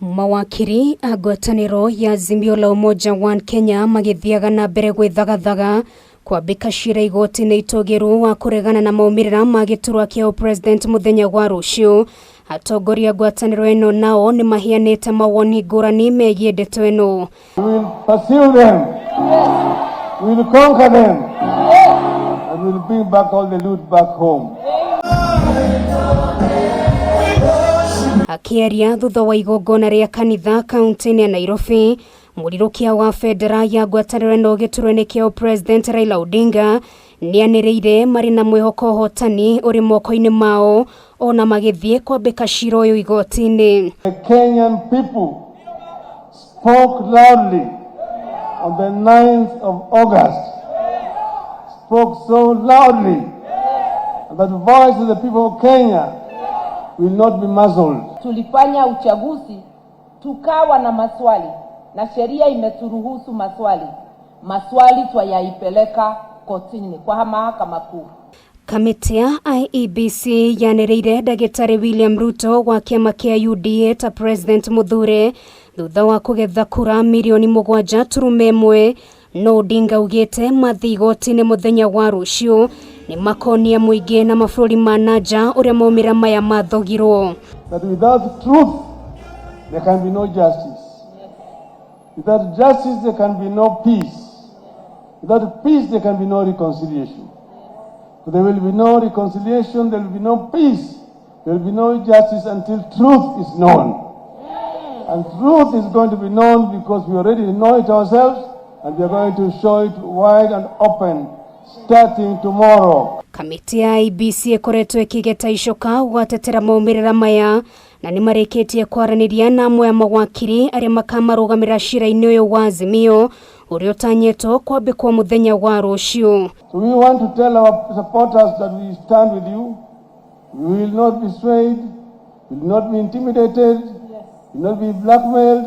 Mawakiri a ngwataniro ya Azimio la Umoja wa Kenya magithiaga na mbere gwithagathaga kwambika cira igoti-ini itugiru wa kuregana na maumirira ma giturwa kiao president muthenya wa ruciu. Atongoria ngwataniro eno nao ni mahianite mawoni ngurani megie ndeto eno. We will pursue them. We will conquer them. And we will bring back all the loot back home. Akiaria thutha wa igongona ria kanitha kaunti-ini ya Nairobi, murirukia wa federa ya ngwataniro eno giturwa-ini kiao president Raila Odinga nianireire mari na mwihoko uhotani uri moko-ini mao ona magithie kwambika cira uyu igoti-ini. The Kenyan people spoke loudly on the 9th of August. Spoke so loudly that the voice of the people of Kenya will not be muzzled. Tulifanya uchaguzi, tukawa na maswali na sheria imeturuhusu maswali twayaipeleka kotini kwa mahakama kuu. Kamiti ya IEBC yanereire ndagitari William Ruto wa kiama kia UDA ta president muthure thutha wa kugetha kura milioni 7.1 no Odinga ugite mathi igoti-ini muthenya wa ruciu nimakonia muingi na mabũrũri ma nanja uria maumira maya mathogirwo. That without truth there can be no justice. Without justice there can be no peace. Without peace there can be no reconciliation. So there will be no reconciliation, there will be no peace, there will be no justice until truth is known. And truth is going to be known because we already know it ourselves, and we are going to show it wide and open starting tomorrow. Kamiti ya IEBC ikoretwo ikigeta icoka gwatetera maumirira maya na ni mareketie kwaraniria na amwe a mawakiri aria makamarugamira cira-ini uyu wa Azimio uria utanyetwo kwambikwo muthenya wa ruciu. So we want to tell our supporters that we stand with you. We will not be swayed, we will not be intimidated, we will not be blackmailed.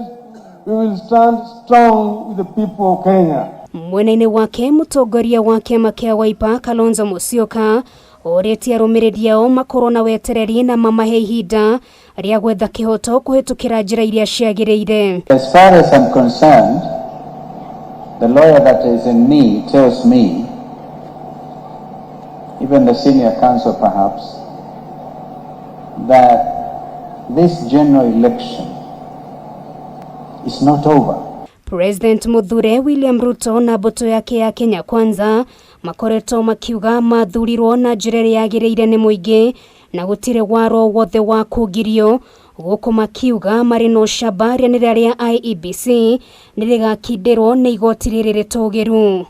We will stand strong with the people of Kenya. Mwena-ini wake Mutongoria wa kiama kia Wiper Kalonzo Musyoka oretie arumĩrĩri ao makorwo na wetereri na mamahe ihinda ria gwetha kihoto kuhitukira njira iria ciagĩrĩire. As far as I'm concerned, the lawyer that is in me tells me, even the senior counsel perhaps, that this general election is not over. President muthure William Ruto na mbuto yake ya Kenya Kwanza makoretwo makiuga mathurirwo na njĩra ĩrĩa yagĩrĩire nĩ mũingĩ na gũtirĩ waro wothe wa kũgirio, gũkũ makiuga marĩ na ũcamba rĩanĩrĩra rĩa IEBC nĩrĩgakindĩrwo nĩ igoti rĩrĩ rĩtũgĩru.